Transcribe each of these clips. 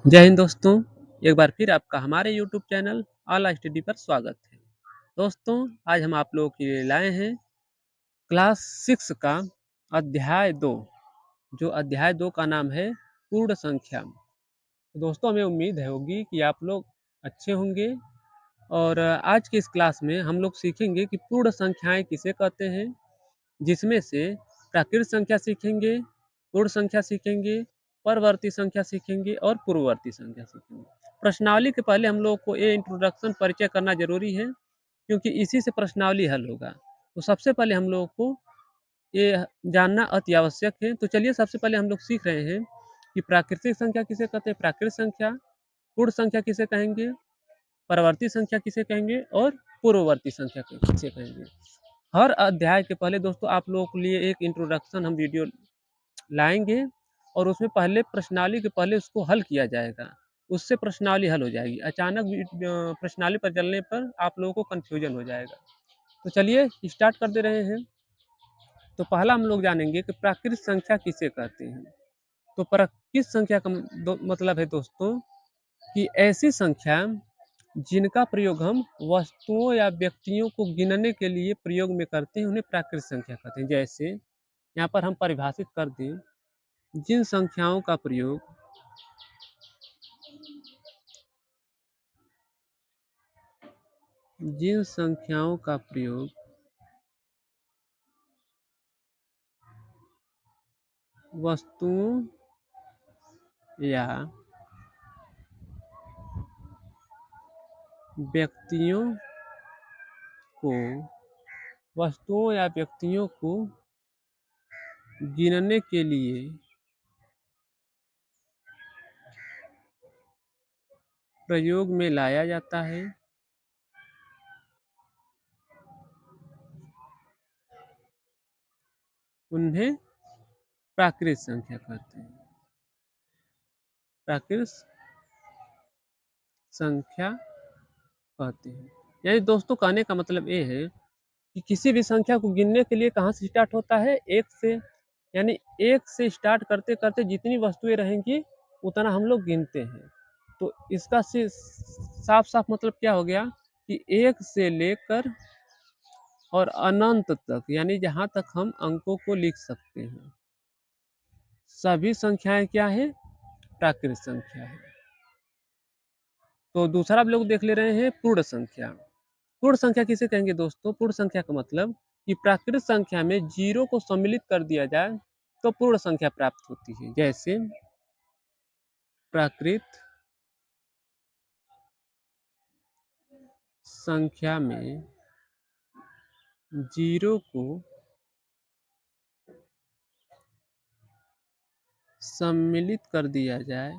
जय हिंद दोस्तों। एक बार फिर आपका हमारे यूट्यूब चैनल ऑल स्टडी पर स्वागत है। दोस्तों, आज हम आप लोगों के लिए लाए हैं क्लास 6 का अध्याय 2, जो अध्याय 2 का नाम है पूर्ण संख्या। दोस्तों, हमें उम्मीद है होगी कि आप लोग अच्छे होंगे और आज की इस क्लास में हम लोग सीखेंगे कि पूर्ण संख्याएं किसे कहते हैं, जिसमें से प्राकृत संख्या सीखेंगे, पूर्ण संख्या सीखेंगे, परवर्ती संख्या सीखेंगे और पूर्ववर्ती संख्या सीखेंगे। प्रश्नावली के पहले हम लोगों को ये इंट्रोडक्शन परिचय करना जरूरी है, क्योंकि इसी से प्रश्नावली हल होगा। तो सबसे पहले हम लोगों को ये जानना अति आवश्यक है। तो चलिए, सबसे पहले हम लोग सीख रहे हैं कि प्राकृतिक संख्या किसे कहते हैं, प्राकृत संख्या, पूर्ण संख्या किसे कहेंगे, परवर्ती संख्या किसे कहेंगे और पूर्ववर्ती संख्या किसे कहेंगे। हर अध्याय के पहले दोस्तों आप लोगों के लिए एक इंट्रोडक्शन हम वीडियो लाएंगे और उसमें पहले प्रश्नावली के पहले उसको हल किया जाएगा। उससे प्रश्नावली हल हो जाएगी। अचानक प्रश्नावली पर चलने पर आप लोगों को कन्फ्यूजन हो जाएगा। तो चलिए स्टार्ट कर दे रहे हैं। तो पहला हम लोग जानेंगे कि प्राकृत संख्या किसे कहते हैं। तो प्राकृत संख्या का मतलब है दोस्तों कि ऐसी संख्या जिनका प्रयोग हम वस्तुओं या व्यक्तियों को गिनने के लिए प्रयोग में करते हैं, उन्हें प्राकृत संख्या कहते हैं। जैसे यहाँ पर हम परिभाषित कर दें, जिन संख्याओं का प्रयोग जिन संख्याओं का प्रयोग वस्तुओं या व्यक्तियों को गिनने के लिए प्रयोग में लाया जाता है, उन्हें प्राकृत संख्या कहते हैं। प्राकृत संख्या कहते हैं। यानी दोस्तों, कहने का मतलब ये है कि किसी भी संख्या को गिनने के लिए कहाँ से स्टार्ट होता है, एक से। यानी एक से स्टार्ट करते करते जितनी वस्तुएं रहेंगी उतना हम लोग गिनते हैं। तो इसका साफ साफ मतलब क्या हो गया कि एक से लेकर और अनंत तक, यानी जहां तक हम अंकों को लिख सकते हैं, सभी संख्याएं क्या है, प्राकृत संख्या है। तो दूसरा आप लोग देख ले रहे हैं पूर्ण संख्या। पूर्ण संख्या किसे कहेंगे दोस्तों? पूर्ण संख्या का मतलब कि प्राकृत संख्या में जीरो को सम्मिलित कर दिया जाए तो पूर्ण संख्या प्राप्त होती है। जैसे प्राकृत संख्या में जीरो को सम्मिलित कर दिया जाए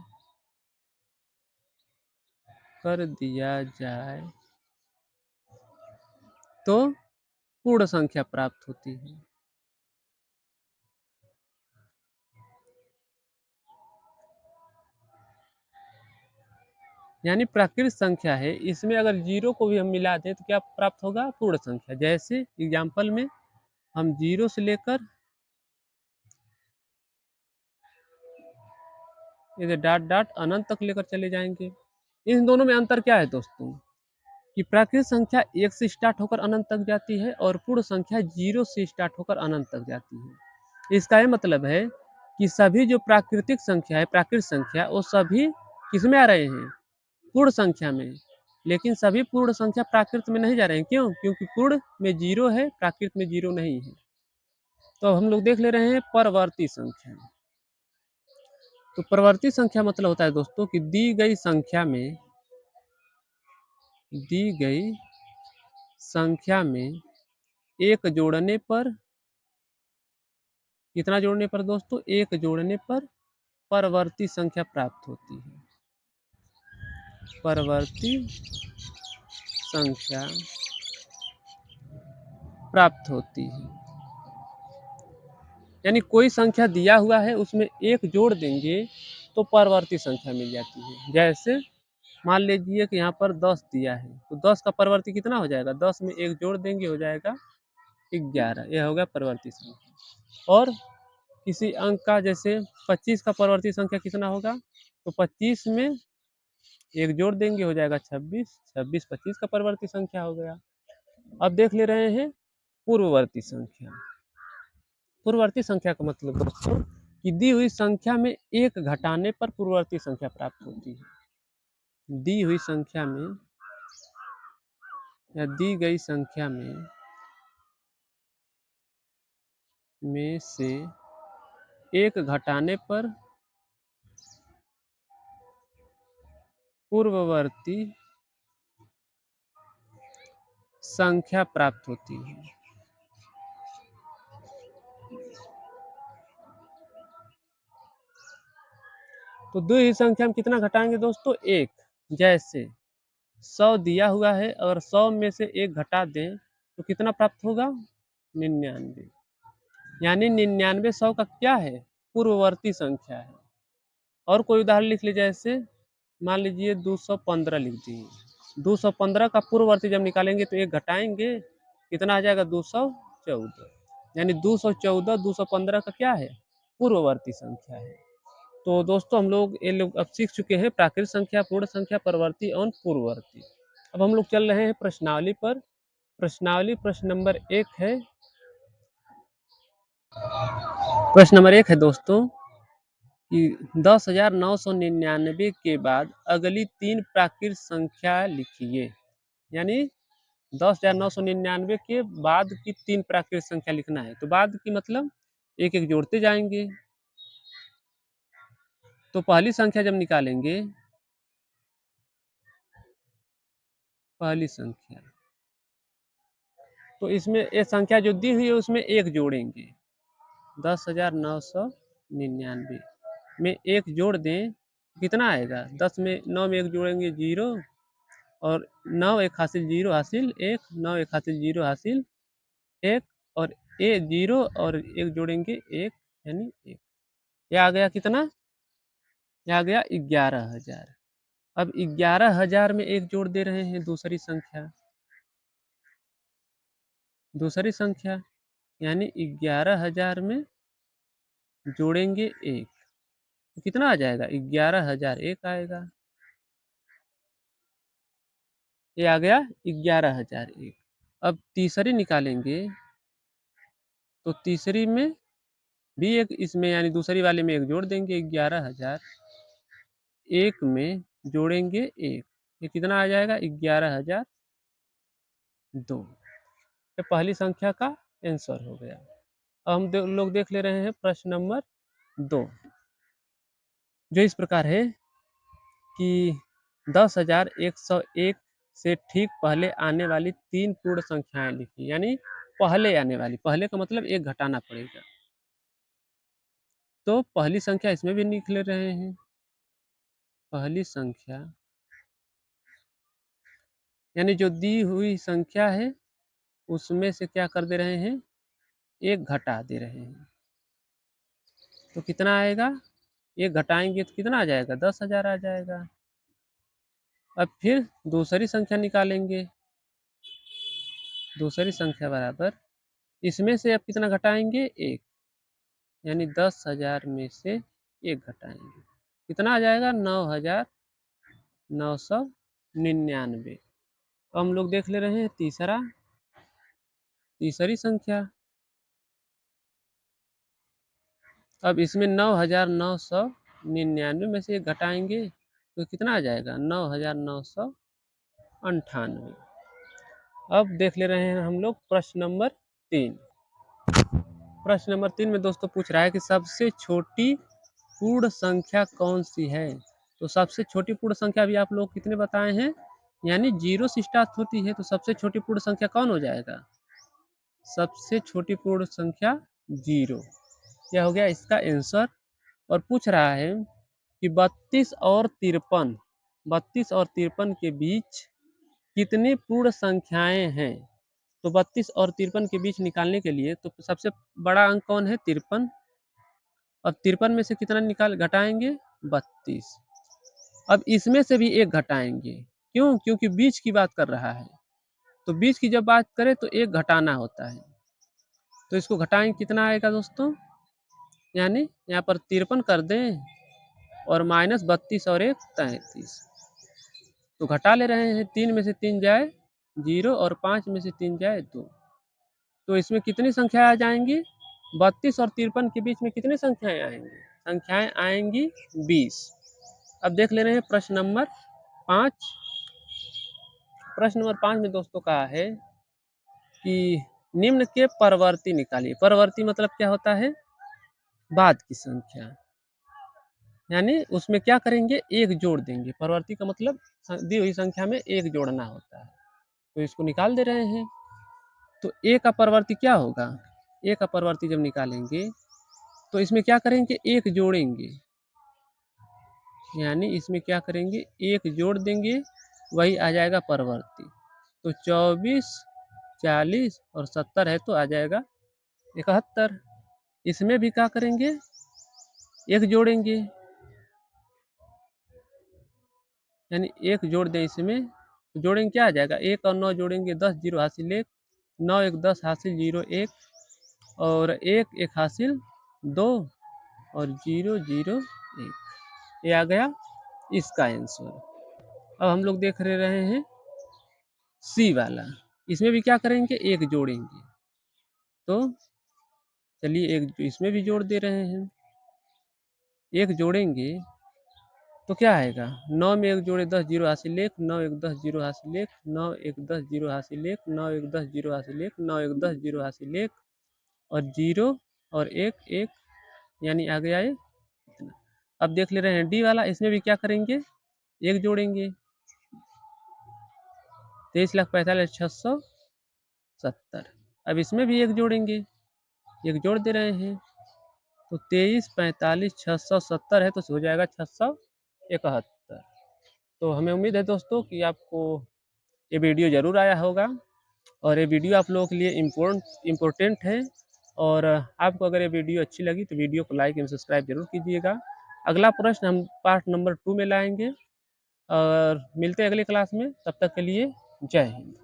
तो पूर्ण संख्या प्राप्त होती है। यानी प्राकृत संख्या है, इसमें अगर जीरो को भी हम मिला दें तो क्या प्राप्त होगा, पूर्ण संख्या। जैसे एग्जाम्पल में हम जीरो से लेकर इधर डॉट डॉट अनंत तक लेकर चले जाएंगे। इन दोनों में अंतर क्या है दोस्तों, कि प्राकृत संख्या एक से स्टार्ट होकर अनंत तक जाती है और पूर्ण संख्या जीरो से स्टार्ट होकर अनंत तक जाती है। इसका यह मतलब है कि सभी जो प्राकृतिक संख्या है, प्राकृत संख्या, वो सभी किस में आ रहे हैं, पूर्ण संख्या में। लेकिन सभी पूर्ण संख्या प्राकृत में नहीं जा रहे हैं। क्यों? क्योंकि पूर्ण में जीरो है, प्राकृत में जीरो नहीं है। तो हम लोग देख ले रहे हैं परवर्ती संख्या। तो परवर्ती संख्या मतलब होता है दोस्तों कि दी गई संख्या में एक जोड़ने पर, कितना जोड़ने पर दोस्तों, एक जोड़ने पर परवर्ती संख्या प्राप्त होती है। परवर्ती संख्या प्राप्त होती है। यानी कोई संख्या दिया हुआ है, उसमें एक जोड़ देंगे तो परवर्ती संख्या मिल जाती है। जैसे मान लीजिए कि यहाँ पर 10 दिया है, तो 10 का परवर्ती कितना हो जाएगा, 10 में एक जोड़ देंगे हो जाएगा 11। यह हो गया परवर्ती संख्या। और किसी अंक का, जैसे 25 का परवर्ती संख्या कितना होगा, तो 25 में एक जोड़ देंगे, हो जाएगा 26। 26 25 का परवर्ती संख्या हो गया। अब देख ले रहे हैं पूर्ववर्ती संख्या। पूर्ववर्ती संख्या का मतलब दोस्तों कि दी हुई संख्या में एक घटाने पर पूर्ववर्ती संख्या प्राप्त होती है। दी हुई संख्या में या दी गई संख्या में से एक घटाने पर पूर्ववर्ती संख्या प्राप्त होती है। तो दो ही संख्या में कितना घटाएंगे दोस्तों? एक। जैसे 100 दिया हुआ है और 100 में से एक घटा दें तो कितना प्राप्त होगा? 99। यानी 99 100 का क्या है? पूर्ववर्ती संख्या है। और कोई उदाहरण लिख लीजिए, जैसे मान लीजिए 215 लिख दिए। 215 का पूर्ववर्ती जब निकालेंगे तो एक घटाएंगे, कितना आ जाएगा? 214। यानी 214 215 का क्या है? पूर्ववर्ती संख्या है। तो दोस्तों हम लोग ये लोग अब सीख चुके हैं प्राकृत संख्या, पूर्ण संख्या, परवर्ती और पूर्ववर्ती। अब हम लोग चल रहे हैं प्रश्नावली पर। प्रश्नावली प्रश्न नंबर 1 है। प्रश्न नंबर 1 है दोस्तों कि 10,999 के बाद अगली 3 प्राकृत संख्या लिखिए। यानी 10,999 के बाद की 3 प्राकृत संख्या लिखना है। तो बाद की मतलब एक एक जोड़ते जाएंगे। तो पहली संख्या जब निकालेंगे, पहली संख्या, तो इसमें ये संख्या जो दी हुई है उसमें एक जोड़ेंगे। 10,999 में एक जोड़ दें, कितना आएगा? 10 में 9 में एक जोड़ेंगे 0, और 9 एक हासिल 0 हासिल 1, 9 एक हासिल 0 हासिल 1, और ए 0 और एक जोड़ेंगे 1, यानी 1। ये आ गया कितना? ये आ गया 11,000। अब 11,000 में एक जोड़ दे रहे हैं दूसरी संख्या, दूसरी संख्या, यानी 11,000 में जोड़ेंगे 1, तो कितना आ जाएगा? 11,001 आएगा। ये आ गया 11,001। अब तीसरी निकालेंगे, तो तीसरी में भी एक, इसमें यानी दूसरी वाले में एक जोड़ देंगे। 11,001 में जोड़ेंगे 1, ये कितना आ जाएगा? 11,002। ये पहली संख्या का आंसर हो गया। अब हम लोग देख ले रहे हैं प्रश्न नंबर 2, जो इस प्रकार है कि 10,101 से ठीक पहले आने वाली 3 पूर्ण संख्याएं लिखी। यानी पहले आने वाली, पहले का मतलब एक घटाना पड़ेगा। तो पहली संख्या इसमें भी लिख ले रहे हैं। पहली संख्या यानी जो दी हुई संख्या है उसमें से क्या कर दे रहे हैं? एक घटा दे रहे हैं। तो कितना आएगा? एक घटाएंगे तो कितना आ जाएगा? 10,000 आ जाएगा। अब फिर दूसरी संख्या निकालेंगे। दूसरी संख्या बराबर, इसमें से अब कितना घटाएंगे? 1, यानी 10,000 में से एक घटाएंगे, कितना आ जाएगा? 9,999। हम लोग देख ले रहे हैं तीसरी संख्या। अब इसमें 9,999 में से एक घटाएंगे तो कितना आ जाएगा? 9,998। अब देख ले रहे हैं हम लोग प्रश्न नंबर 3। प्रश्न नंबर 3 में दोस्तों पूछ रहा है कि सबसे छोटी पूर्ण संख्या कौन सी है? तो सबसे छोटी पूर्ण संख्या भी आप लोग कितने बताए हैं? यानी 0 से स्टार्ट होती है। तो सबसे छोटी पूर्ण संख्या कौन हो जाएगा? सबसे छोटी पूर्ण संख्या 0। यह हो गया इसका आंसर। और पूछ रहा है कि 32 और 53 के बीच कितनी पूर्ण संख्याएं हैं? तो 32 और 53 के बीच निकालने के लिए तो सबसे बड़ा अंक कौन है? 53। अब 53 में से कितना निकाल घटाएंगे? 32। अब इसमें से भी एक घटाएंगे। क्यों? क्योंकि बीच की बात कर रहा है। तो बीच की जब बात करें तो एक घटाना होता है। तो इसको घटाएंगे, कितना आएगा दोस्तों? यानी यहाँ पर 53 कर दें और माइनस 32 और 1 33। तो घटा ले रहे हैं, 3 में से 3 जाए 0 और 5 में से 3 जाए 2। तो इसमें कितनी संख्याएं आ जाएंगी? 32 और 53 के बीच में कितनी संख्याएं आएंगी? संख्याएं आएंगी 20। अब देख ले रहे हैं प्रश्न नंबर 5। प्रश्न नंबर 5 में दोस्तों कहा है कि निम्न के परवर्ती निकालिए। परवर्ती मतलब क्या होता है? बाद की संख्या, यानी उसमें क्या करेंगे? एक जोड़ देंगे। परवर्ती का मतलब दी हुई संख्या में एक जोड़ना होता है। तो इसको निकाल दे रहे हैं। तो ए का परवर्ती क्या होगा? ए का परवर्ती जब निकालेंगे तो इसमें क्या करेंगे? एक जोड़ेंगे, यानी इसमें क्या करेंगे? एक जोड़ देंगे, वही आ जाएगा परवर्ती। तो 24, 40 और 70 है तो आ जाएगा 71। इसमें भी क्या करेंगे? एक जोड़ेंगे, यानी एक जोड़ दें इसमें। जोड़ेंगे क्या आ जाएगा? 1 और 9 जोड़ेंगे 10, 0 हासिल 1, 9 1 10 हासिल 0 1, और 1 1 हासिल 2 और 0 0 1। ये आ गया इसका आंसर। अब हम लोग देख रहे हैं सी वाला। इसमें भी क्या करेंगे? एक जोड़ेंगे। तो चलिए एक इसमें भी जोड़ दे रहे हैं। एक जोड़ेंगे तो क्या आएगा? 9 में एक जोड़े 10, 0 हासिल 1, 9 1 10 0 हासिल 1, 9 1 10 0 हासिल 1, 9 1 10 0 हासिल 1, 9 1 10 0 हासिल 1 और 0 और 1 1, यानी आ गया ये इतना। अब देख ले रहे हैं डी वाला। इसमें भी क्या करेंगे? एक जोड़ेंगे। 23,45,670। अब इसमें भी एक जोड़ेंगे, एक जोड़ दे रहे हैं। तो 23 45 670 है तो हो जाएगा 671। तो हमें उम्मीद है दोस्तों कि आपको ये वीडियो ज़रूर आया होगा, और ये वीडियो आप लोगों के लिए इम्पोर्टेंट है। और आपको अगर ये वीडियो अच्छी लगी तो वीडियो को लाइक एंड सब्सक्राइब जरूर कीजिएगा। अगला प्रश्न हम पार्ट नंबर 2 में लाएंगे, और मिलते हैं अगली क्लास में। तब तक के लिए जय हिंद।